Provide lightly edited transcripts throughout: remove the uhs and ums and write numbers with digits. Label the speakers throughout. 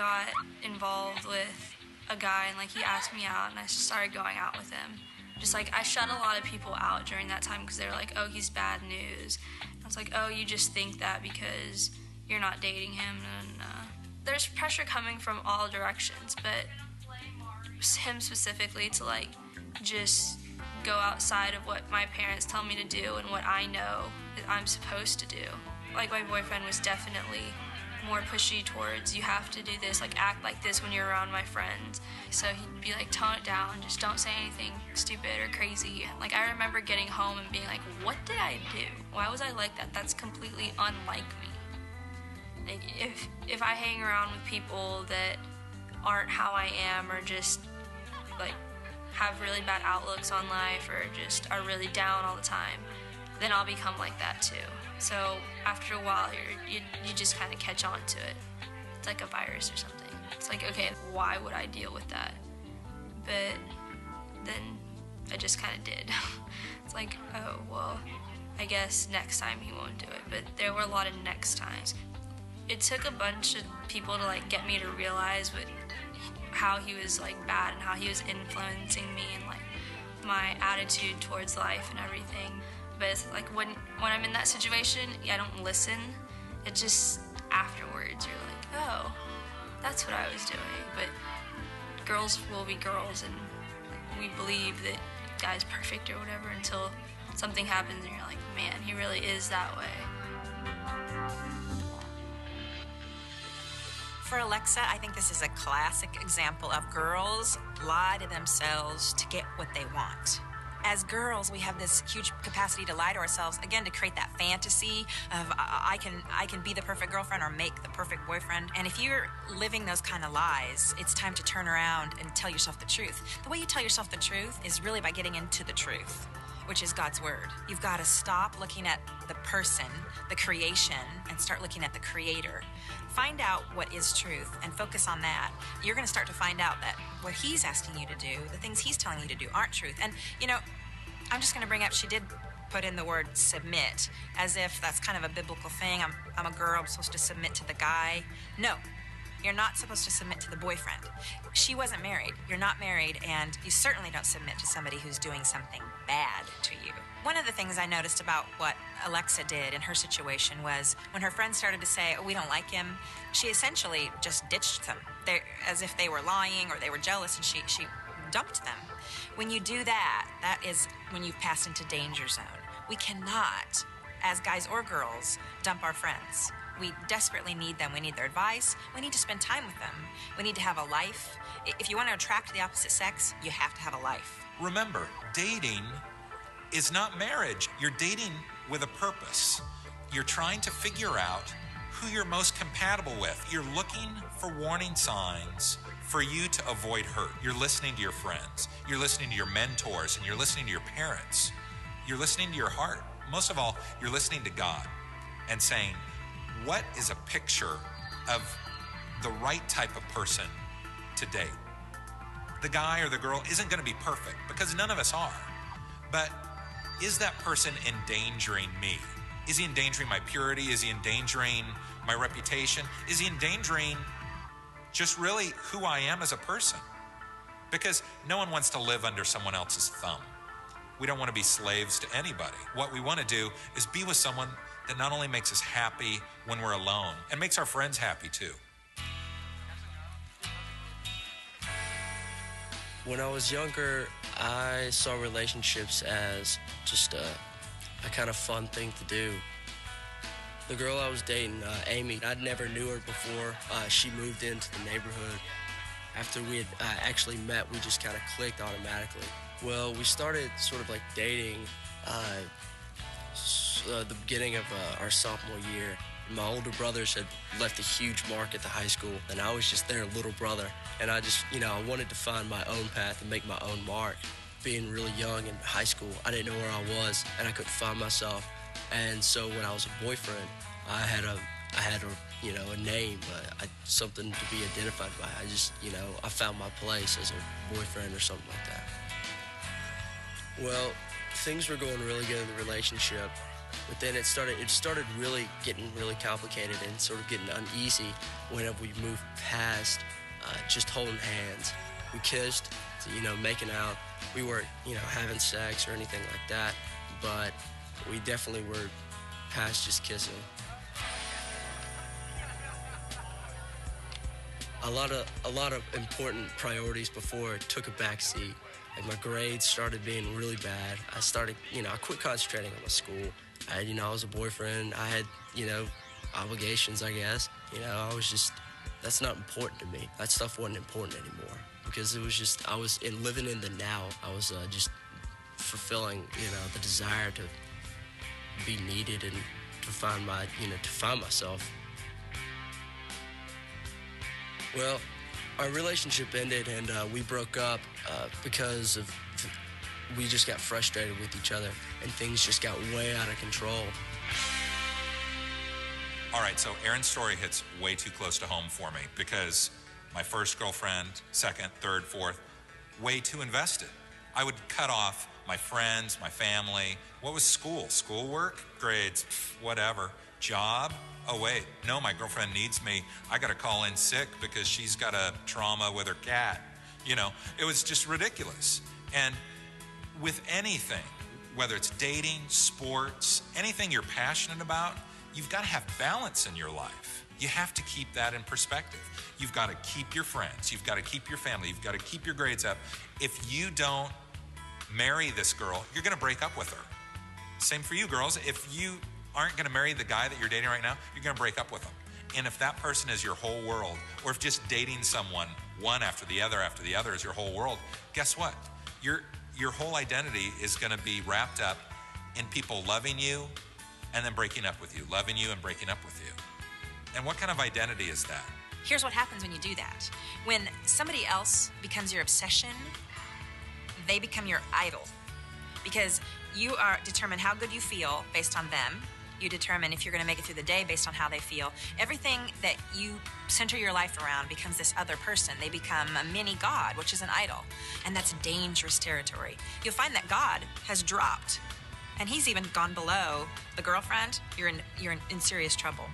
Speaker 1: got involved with a guy, and like he asked me out, and I started going out with him. Just like I shut a lot of people out during that time because they were like, oh, he's bad news. I was like, oh, you just think that because you're not dating him. And there's pressure coming from all directions, but him specifically to like just go outside of what my parents tell me to do and what I know that I'm supposed to do. Like my boyfriend was definitely more pushy towards, you have to do this, like act like this when you're around my friends. So he'd be like, tone it down, just don't say anything stupid or crazy. Like I remember getting home and being like, what did I do? Why was I like that? That's completely unlike me. Like if I hang around with people that aren't how I am, or just like have really bad outlooks on life, or just are really down all the time, then I'll become like that too. So after a while, you just kind of catch on to it. It's like a virus or something. It's like, okay, why would I deal with that? But then I just kind of did. It's like, oh, well, I guess next time he won't do it. But there were a lot of next times. It took a bunch of people to like get me to realize how he was like bad and how he was influencing me and like my attitude towards life and everything. But it's like when I'm in that situation, I don't listen. It just afterwards you're like, oh, that's what I was doing. But girls will be girls, and we believe that guy's perfect or whatever until something happens and you're like, man, he really is that way.
Speaker 2: For Alexa, I think this is a classic example of girls lie to themselves to get what they want. As girls, we have this huge capacity to lie to ourselves, again, to create that fantasy of I can be the perfect girlfriend or make the perfect boyfriend. And if you're living those kind of lies, it's time to turn around and tell yourself the truth. The way you tell yourself the truth is really by getting into the truth, which is God's word. You've got to stop looking at the person, the creation, and start looking at the creator. Find out what is truth and focus on that. You're going to start to find out that what he's asking you to do, the things he's telling you to do, aren't truth. And, you know, I'm just going to bring up, she did put in the word submit, as if that's kind of a biblical thing. I'm a girl, I'm supposed to submit to the guy. No, you're not supposed to submit to the boyfriend. She wasn't married. You're not married, and you certainly don't submit to somebody who's doing something bad to you. One of the things I noticed about what Alexa did in her situation was when her friends started to say, oh, we don't like him, she essentially just ditched them, as if they were lying or they were jealous, and she dumped them. When you do that, that is when you've passed into danger zone. We cannot, as guys or girls, dump our friends. We desperately need them. We need their advice. We need to spend time with them. We need to have a life. If you want to attract the opposite sex, you have to have a life.
Speaker 3: Remember, dating is not marriage. You're dating with a purpose. You're trying to figure out who you're most compatible with. You're looking for warning signs for you to avoid hurt. You're listening to your friends. You're listening to your mentors, and you're listening to your parents. You're listening to your heart. Most of all, you're listening to God and saying, what is a picture of the right type of person to date? The guy or the girl isn't going to be perfect, because none of us are. But is that person endangering me? Is he endangering my purity? Is he endangering my reputation? Is he endangering just really who I am as a person? Because no one wants to live under someone else's thumb. We don't want to be slaves to anybody. What we want to do is be with someone that not only makes us happy when we're alone, and makes our friends happy too.
Speaker 4: When I was younger, I saw relationships as just a kind of fun thing to do. The girl I was dating, Amy, I'd never knew her before. She moved into the neighborhood. After we had actually met, we just kind of clicked automatically. Well, we started sort of like dating the beginning of our sophomore year. My older brothers had left a huge mark at the high school, and I was just their little brother. And I just, I wanted to find my own path and make my own mark. Being really young in high school, I didn't know where I was, and I couldn't find myself. And so when I was a boyfriend, I had a name, something to be identified by. I just, I found my place as a boyfriend or something like that. Well, things were going really good in the relationship. But then it started really getting really complicated and sort of getting uneasy whenever we moved past just holding hands. We kissed, making out. We weren't, having sex or anything like that, but we definitely were past just kissing. A lot of important priorities before took a back seat. Like my grades started being really bad. I quit concentrating on my school. I was a boyfriend. I had, obligations, I guess. That's not important to me. That stuff wasn't important anymore because I was living in the now. I was just fulfilling, the desire to be needed and to find myself. Well, our relationship ended and we broke up because we just got frustrated with each other and things just got way out of control.
Speaker 3: All right, so Aaron's story hits way too close to home for me because my first girlfriend, second, third, fourth, way too invested. I would cut off my friends, my family. What was school? Schoolwork? Grades? Whatever. Job? Oh, wait, no, my girlfriend needs me. I got to call in sick because she's got a trauma with her cat. It was just ridiculous. And with anything, whether it's dating, sports, anything you're passionate about, you've got to have balance in your life. You have to keep that in perspective. You've got to keep your friends. You've got to keep your family. You've got to keep your grades up. If you don't marry this girl, you're going to break up with her. Same for you girls. If you aren't going to marry the guy that you're dating right now, you're going to break up with him. And if that person is your whole world, or if just dating someone one after the other is your whole world, guess what? Your whole identity is going to be wrapped up in people loving you and then breaking up with you, loving you and breaking up with you. And what kind of identity is that?
Speaker 2: Here's what happens when you do that. When somebody else becomes your obsession, they become your idol. Because you are determine how good you feel based on them. You determine if you're going to make it through the day based on how they feel. Everything that you center your life around becomes this other person. They become a mini God, which is an idol. And that's dangerous territory. You'll find that God has dropped. And he's even gone below the girlfriend. You're in serious trouble.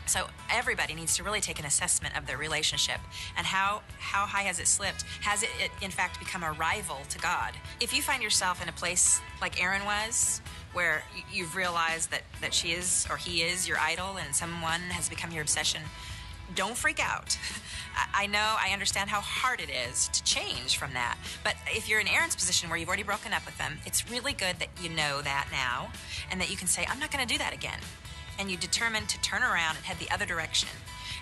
Speaker 2: So everybody needs to really take an assessment of their relationship and how high has it slipped? Has it in fact become a rival to God? If you find yourself in a place like Aaron was, where you've realized that she is or he is your idol and someone has become your obsession, don't freak out. I understand how hard it is to change from that. But if you're in Aaron's position where you've already broken up with them, it's really good that you know that now and that you can say, I'm not going to do that again. And you determine to turn around and head the other direction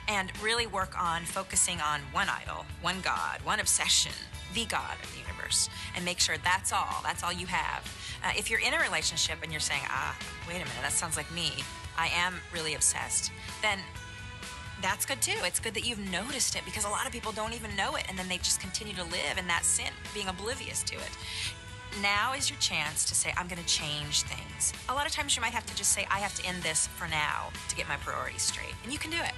Speaker 2: and really work on focusing on one idol, one God, one obsession, the God of the universe, and make sure that's all you have. If you're in a relationship and you're saying, wait a minute, that sounds like me, I am really obsessed, then that's good too. It's good that you've noticed it because a lot of people don't even know it and then they just continue to live in that sin, being oblivious to it. Now is your chance to say, I'm going to change things. A lot of times you might have to just say, I have to end this for now to get my priorities straight. And you can do it.